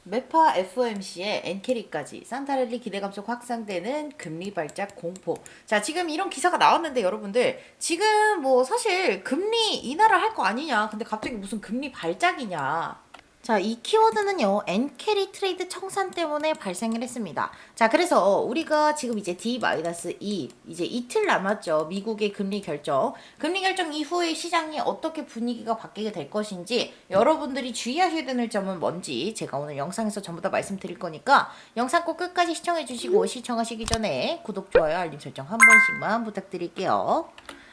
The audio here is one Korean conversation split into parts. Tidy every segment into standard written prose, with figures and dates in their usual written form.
메파 FOMC의 엔캐리까지 산타랠리 기대감 속 확산되는 금리 발작 공포. 자, 지금 이런 기사가 나왔는데 여러분들 지금 뭐 사실 금리 인하를 할 거 아니냐. 근데 갑자기 무슨 금리 발작이냐. 자, 이 키워드는요, 엔캐리 트레이드 청산 때문에 발생을 했습니다. 자, 그래서 우리가 지금 이제 D-2, 이제 이틀 남았죠. 미국의 금리 결정. 금리 결정 이후에 시장이 어떻게 분위기가 바뀌게 될 것인지 여러분들이 주의하셔야 되는 점은 뭔지 제가 오늘 영상에서 전부 다 말씀드릴 거니까 영상 꼭 끝까지 시청해주시고 시청하시기 전에 구독, 좋아요, 알림 설정 한 번씩만 부탁드릴게요.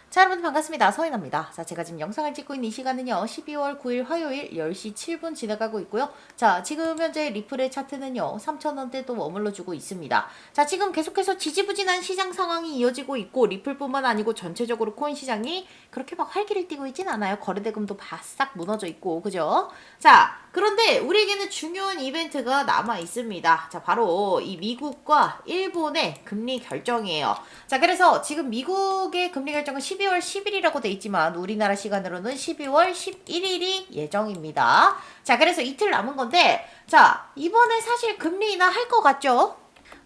자, 여러분 반갑습니다. 서인아입니다. 자, 제가 지금 영상을 찍고 있는 이 시간은요, 12월 9일 화요일 10시 7분 지나가고 있고요. 자, 지금 현재 리플의 차트는요, 3,000원대 또 머물러주고 있습니다. 자, 지금 계속해서 지지부진한 시장 상황이 이어지고 있고, 리플뿐만 아니고 전체적으로 코인 시장이 그렇게 막 활기를 띠고 있진 않아요. 거래대금도 바싹 무너져 있고, 그죠? 자, 그런데 우리에게는 중요한 이벤트가 남아 있습니다. 자, 바로 이 미국과 일본의 금리 결정이에요. 자, 그래서 지금 미국의 금리 결정은 12월 10일이라고 돼 있지만 우리나라 시간으로는 12월 11일이 예정입니다. 자, 그래서 이틀 남은 건데, 자, 이번에 사실 금리 인하 할 것 같죠?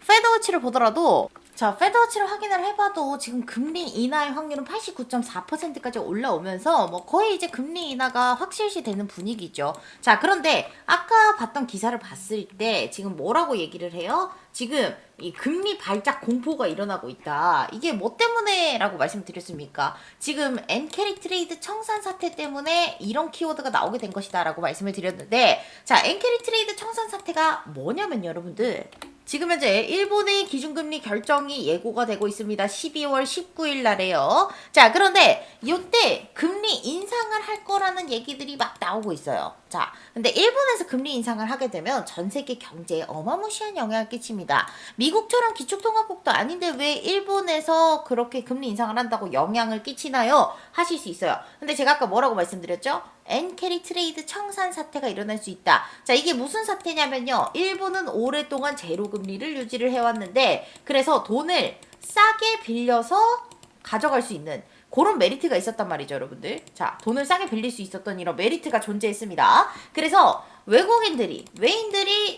페드워치를 보더라도, 자, 페드워치를 확인을 해봐도 지금 금리 인하의 확률은 89.4%까지 올라오면서 뭐 거의 이제 금리 인하가 확실시 되는 분위기죠. 자, 그런데 아까 봤던 기사를 봤을 때 지금 뭐라고 얘기를 해요? 지금 이 금리 발작 공포가 일어나고 있다. 이게 뭐 때문에 라고 말씀드렸습니까? 지금 엔캐리 트레이드 청산 사태 때문에 이런 키워드가 나오게 된 것이다 라고 말씀을 드렸는데, 자, 엔캐리 트레이드 청산 사태가 뭐냐면 여러분들, 지금 현재 일본의 기준금리 결정이 예고가 되고 있습니다. 12월 19일 날에요. 자, 그런데 이때 금리 인상을 할 거라는 얘기들이 막 나오고 있어요. 자, 근데 일본에서 금리 인상을 하게 되면 전 세계 경제에 어마무시한 영향을 끼칩니다. 미국처럼 기축통화국도 아닌데 왜 일본에서 그렇게 금리 인상을 한다고 영향을 끼치나요? 하실 수 있어요. 근데 제가 아까 뭐라고 말씀드렸죠? 엔캐리 트레이드 청산 사태가 일어날 수 있다. 자, 이게 무슨 사태냐면요, 일본은 오랫동안 제로 금리를 유지를 해왔는데 그래서 돈을 싸게 빌려서 가져갈 수 있는 그런 메리트가 있었단 말이죠, 여러분들. 자, 돈을 싸게 빌릴 수 있었던 이런 메리트가 존재했습니다. 그래서 외인들이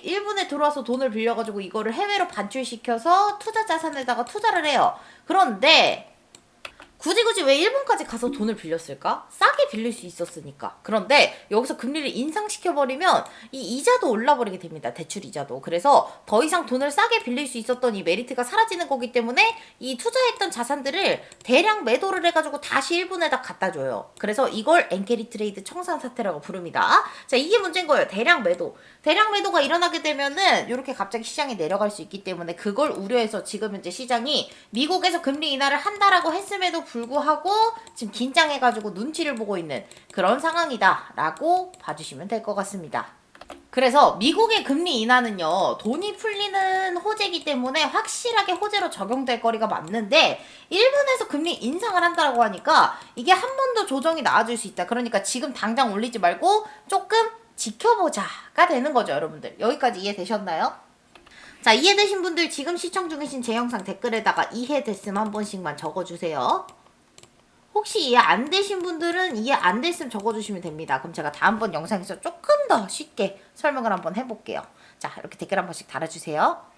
일본에 들어와서 돈을 빌려가지고 이거를 해외로 반출시켜서 투자 자산에다가 투자를 해요. 그런데 굳이 왜 일본까지 가서 돈을 빌렸을까? 싸게 빌릴 수 있었으니까. 그런데 여기서 금리를 인상시켜버리면 이 이자도 올라버리게 됩니다. 대출 이자도. 그래서 더 이상 돈을 싸게 빌릴 수 있었던 이 메리트가 사라지는 거기 때문에 이 투자했던 자산들을 대량 매도를 해가지고 다시 일본에다 갖다 줘요. 그래서 이걸 엔캐리 트레이드 청산 사태라고 부릅니다. 자, 이게 문제인 거예요. 대량 매도. 대량 매도가 일어나게 되면은 이렇게 갑자기 시장이 내려갈 수 있기 때문에 그걸 우려해서 지금 현재 시장이 미국에서 금리 인하를 한다라고 했음에도 불구하고 지금 긴장해가지고 눈치를 보고 있는 그런 상황이다라고 봐주시면 될 것 같습니다. 그래서 미국의 금리 인하는요, 돈이 풀리는 호재이기 때문에 확실하게 호재로 적용될 거리가 맞는데 일본에서 금리 인상을 한다고 하니까 이게 한 번 더 조정이 나와줄 수 있다. 그러니까 지금 당장 올리지 말고 조금 지켜보자가 되는 거죠, 여러분들. 여기까지 이해되셨나요? 자, 이해되신 분들 지금 시청 중이신 제 영상 댓글에다가 이해됐음 한 번씩만 적어주세요. 혹시 이해 안 되신 분들은 이해 안 됐음 적어주시면 됩니다. 그럼 제가 다음번 영상에서 조금 더 쉽게 설명을 한번 해볼게요. 자, 이렇게 댓글 한 번씩 달아주세요.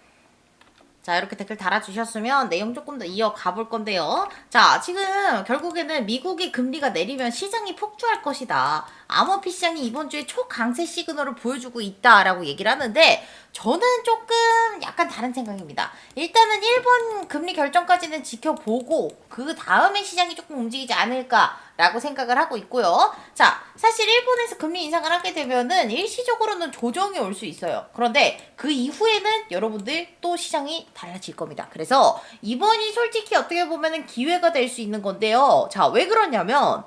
자, 이렇게 댓글 달아주셨으면 내용 조금 더 이어가 볼 건데요. 자, 지금 결국에는 미국의 금리가 내리면 시장이 폭주할 것이다. 암호피 시장이 이번 주에 초강세 시그널을 보여주고 있다라고 얘기를 하는데 저는 조금 약간 다른 생각입니다. 일단은 일본 금리 결정까지는 지켜보고 그 다음에 시장이 조금 움직이지 않을까라고 생각을 하고 있고요. 자, 사실 일본에서 금리 인상을 하게 되면은 일시적으로는 조정이 올 수 있어요. 그런데 그 이후에는 여러분들 또 시장이 달라질 겁니다. 그래서 이번이 솔직히 어떻게 보면은 기회가 될 수 있는 건데요. 자, 왜 그러냐면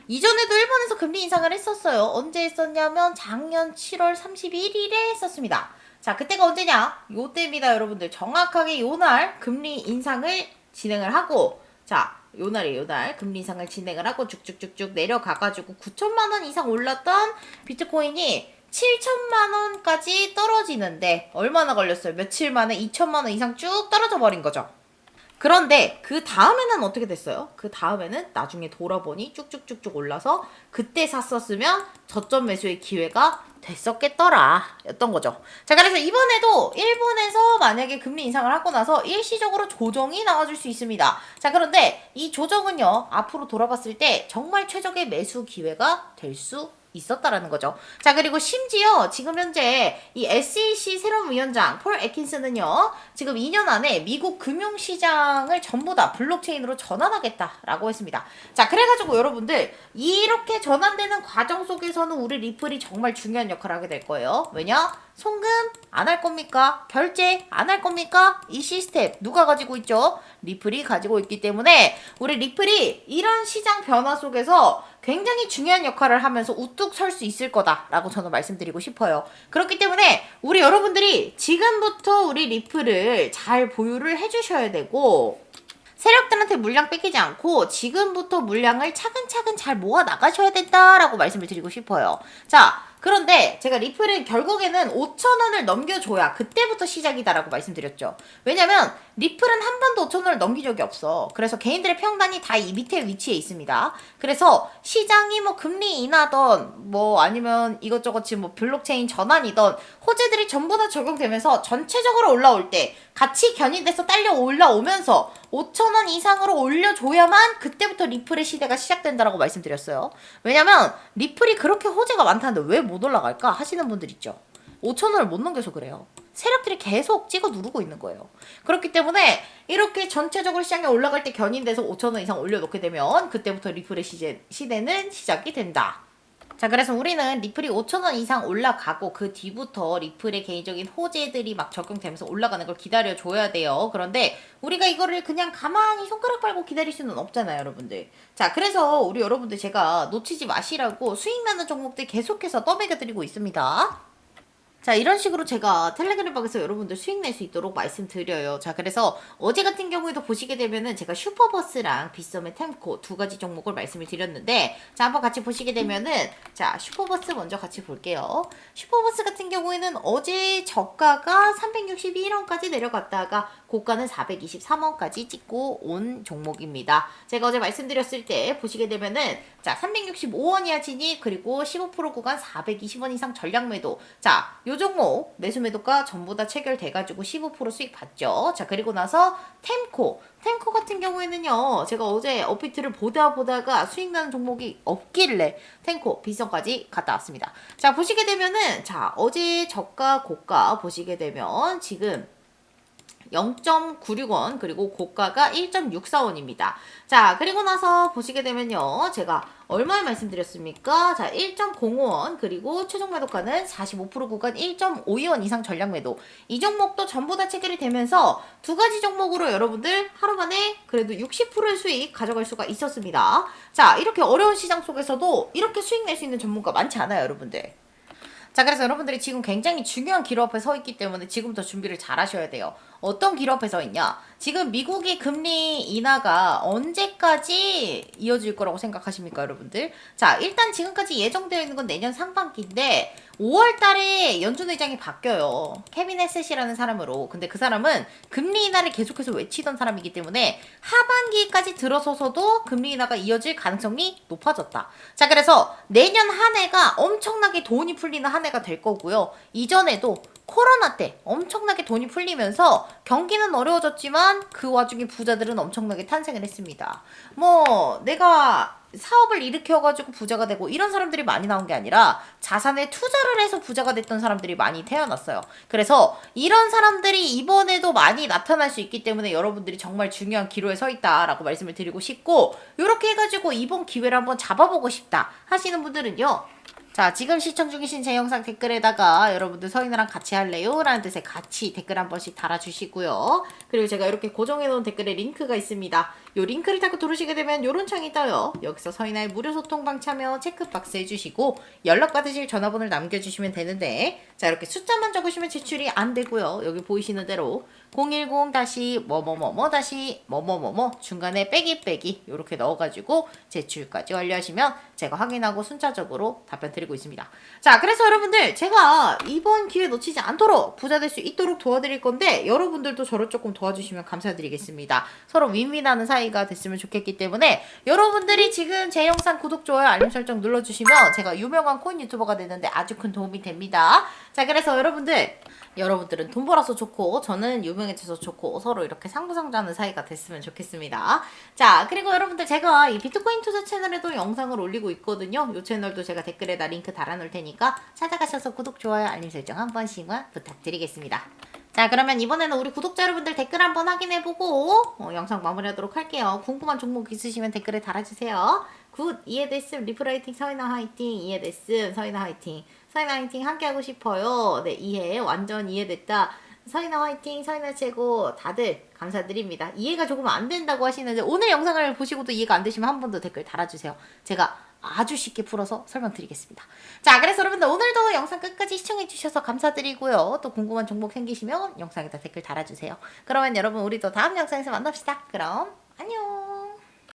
이전에도 일본에서 금리 인상을 했었어요. 언제 했었냐면 작년 7월 31일에 했었습니다. 자, 그때가 언제냐? 요때입니다, 여러분들. 정확하게 요날 금리 인상을 진행을 하고, 자, 요날이에요, 요날. 금리 인상을 진행을 하고 쭉쭉쭉쭉 내려가가지고 9천만 원 이상 올랐던 비트코인이 7천만 원까지 떨어지는데 얼마나 걸렸어요? 며칠 만에 2천만 원 이상 쭉 떨어져 버린 거죠. 그런데 그 다음에는 어떻게 됐어요? 그 다음에는 나중에 돌아보니 쭉쭉쭉쭉 올라서 그때 샀었으면 저점 매수의 기회가 됐었겠더라 였던 거죠. 자, 그래서 이번에도 일본에서 만약에 금리 인상을 하고 나서 일시적으로 조정이 나와줄 수 있습니다. 자, 그런데 이 조정은요, 앞으로 돌아봤을 때 정말 최적의 매수 기회가 될 수 있었다라는 거죠. 자, 그리고 심지어 지금 현재 이 SEC 새로운 위원장 폴 애킨슨은요, 지금 2년 안에 미국 금융시장을 전부 다 블록체인으로 전환하겠다라고 했습니다. 자, 그래가지고 여러분들 이렇게 전환되는 과정 속에서는 우리 리플이 정말 중요한 역할을 하게 될 거예요. 왜냐? 송금 안 할 겁니까? 결제 안 할 겁니까? 이 시스템 누가 가지고 있죠? 리플이 가지고 있기 때문에 우리 리플이 이런 시장 변화 속에서 굉장히 중요한 역할을 하면서 우뚝 설 수 있을 거다라고 저는 말씀드리고 싶어요. 그렇기 때문에 우리 여러분들이 지금부터 우리 리플을 잘 보유를 해주셔야 되고, 세력들한테 물량 뺏기지 않고 지금부터 물량을 차근차근 잘 모아 나가셔야 된다라고 말씀을 드리고 싶어요. 자, 그런데 제가 리플은 결국에는 5,000원을 넘겨줘야 그때부터 시작이다라고 말씀드렸죠. 왜냐면 리플은 한 번도 5,000원을 넘긴 적이 없어. 그래서 개인들의 평단이 다 이 밑에 위치해 있습니다. 그래서 시장이 뭐 금리 인하던 뭐 아니면 이것저것 지금 뭐 블록체인 전환이던 호재들이 전부 다 적용되면서 전체적으로 올라올 때 같이 견인돼서 딸려 올라오면서 5,000원 이상으로 올려줘야만 그때부터 리플의 시대가 시작된다라고 말씀드렸어요. 왜냐면 리플이 그렇게 호재가 많다는데 왜 못 올라갈까 하시는 분들 있죠. 5,000원을 못 넘겨서 그래요. 세력들이 계속 찍어 누르고 있는 거예요. 그렇기 때문에 이렇게 전체적으로 시장에 올라갈 때 견인돼서 5,000원 이상 올려놓게 되면 그때부터 리플의 시대는 시작이 된다. 자, 그래서 우리는 리플이 5,000원 이상 올라가고 그 뒤부터 리플의 개인적인 호재들이 막 적용되면서 올라가는 걸 기다려줘야 돼요. 그런데 우리가 이거를 그냥 가만히 손가락 빨고 기다릴 수는 없잖아요, 여러분들. 자, 그래서 우리 여러분들 제가 놓치지 마시라고 수익 나는 종목들 계속해서 떠먹여드리고 있습니다. 자, 이런 식으로 제가 텔레그램방에서 여러분들 수익 낼 수 있도록 말씀드려요. 자, 그래서 어제 같은 경우에도 보시게 되면은 제가 슈퍼버스랑 빗썸의 템코 두 가지 종목을 말씀을 드렸는데, 자, 한번 같이 보시게 되면은, 자, 슈퍼버스 먼저 같이 볼게요. 슈퍼버스 같은 경우에는 어제 저가가 361원까지 내려갔다가 고가는 423원까지 찍고 온 종목입니다. 제가 어제 말씀드렸을 때 보시게 되면은, 자, 365원이야 진입, 그리고 15% 구간 420원 이상 전량 매도. 자, 요 종목 매수 매도가 전부 다 체결돼가지고 15% 수익 봤죠. 자, 그리고 나서 템코 같은 경우에는요, 제가 어제 업비트를 보다가 수익 나는 종목이 없길래 템코 빗성까지 갔다 왔습니다. 자, 보시게 되면은, 자, 어제 저가 고가 보시게 되면 지금 0.96원, 그리고 고가가 1.64원입니다. 자, 그리고 나서 보시게 되면요, 제가 얼마에 말씀드렸습니까? 자, 1.05원, 그리고 최종 매도가는 45% 구간 1.52원 이상 전량 매도. 이 종목도 전부 다 체결이 되면서 두 가지 종목으로 여러분들 하루 만에 그래도 60%의 수익 가져갈 수가 있었습니다. 자, 이렇게 어려운 시장 속에서도 이렇게 수익 낼 수 있는 전문가 많지 않아요, 여러분들. 자, 그래서 여러분들이 지금 굉장히 중요한 기로 앞에 서 있기 때문에 지금부터 준비를 잘 하셔야 돼요. 어떤 기로 앞에 서 있냐? 지금 미국의 금리 인하가 언제까지 이어질 거라고 생각하십니까, 여러분들? 자, 일단 지금까지 예정되어 있는 건 내년 상반기인데 5월 달에 연준 의장이 바뀌어요. 케빈 헤셋이라는 사람으로. 근데 그 사람은 금리 인하를 계속해서 외치던 사람이기 때문에 하반기까지 들어서서도 금리 인하가 이어질 가능성이 높아졌다. 자, 그래서 내년 한 해가 엄청나게 돈이 풀리는 한 해가 될 거고요. 이전에도 코로나 때 엄청나게 돈이 풀리면서 경기는 어려워졌지만 그 와중에 부자들은 엄청나게 탄생을 했습니다. 뭐 내가 사업을 일으켜가지고 부자가 되고 이런 사람들이 많이 나온 게 아니라 자산에 투자를 해서 부자가 됐던 사람들이 많이 태어났어요. 그래서 이런 사람들이 이번에도 많이 나타날 수 있기 때문에 여러분들이 정말 중요한 기로에 서 있다라고 말씀을 드리고 싶고, 이렇게 해가지고 이번 기회를 한번 잡아보고 싶다 하시는 분들은요, 자, 지금 시청 중이신 제 영상 댓글에다가 여러분들 서인이랑 같이 할래요? 라는 뜻의 같이 댓글 한 번씩 달아주시고요. 그리고 제가 이렇게 고정해놓은 댓글에 링크가 있습니다. 요 링크를 타고 들어오시게 되면 요런 창이 떠요. 여기서 서인아의 무료 소통방 참여 체크박스 해주시고 연락 받으실 전화번호를 남겨주시면 되는데 자 이렇게 숫자만 적으시면 제출이 안 되고요. 여기 보이시는 대로 010 다시 뭐뭐뭐뭐 다시 뭐뭐뭐뭐 중간에 빼기 이렇게 넣어가지고 제출까지 완료하시면 제가 확인하고 순차적으로 답변 드리고 있습니다. 자 그래서 여러분들 제가 이번 기회 놓치지 않도록 부자 될 수 있도록 도와드릴 건데 여러분들도 저를 조금 도와주시면 감사드리겠습니다. 서로 윈윈하는 사이가 됐으면 좋겠기 때문에 여러분들이 지금 제 영상 구독, 좋아요, 알림 설정 눌러주시면 제가 유명한 코인 유튜버가 되는데 아주 큰 도움이 됩니다. 자 그래서 여러분들은 돈 벌어서 좋고 저는 유명해져서 좋고 서로 이렇게 상부상조하는 사이가 됐으면 좋겠습니다. 자 그리고 여러분들 제가 이 비트코인 투자 채널에도 영상을 올리고 있거든요. 이 채널도 제가 댓글에다 링크 달아놓을 테니까 찾아가셔서 구독, 좋아요, 알림 설정 한 번씩만 부탁드리겠습니다. 자 그러면 이번에는 우리 구독자 여러분들 댓글 한번 확인해보고 영상 마무리하도록 할게요. 궁금한 종목 있으시면 댓글에 달아주세요. 굿 이해됐음 리플라이팅 서인아 화이팅 이해됐음 서인아 화이팅 서인아 화이팅 함께하고 싶어요. 네 이해 완전 이해됐다. 서인아 화이팅 서인아 최고 다들 감사드립니다. 이해가 조금 안 된다고 하시는데 오늘 영상을 보시고도 이해가 안 되시면 한 번 더 댓글 달아주세요. 제가 아주 쉽게 풀어서 설명드리겠습니다. 자 그래서 여러분들 오늘도 영상 끝까지 시청해주셔서 감사드리고요. 또 궁금한 종목 생기시면 영상에다 댓글 달아주세요. 그러면 여러분 우리 또 다음 영상에서 만납시다. 그럼 안녕.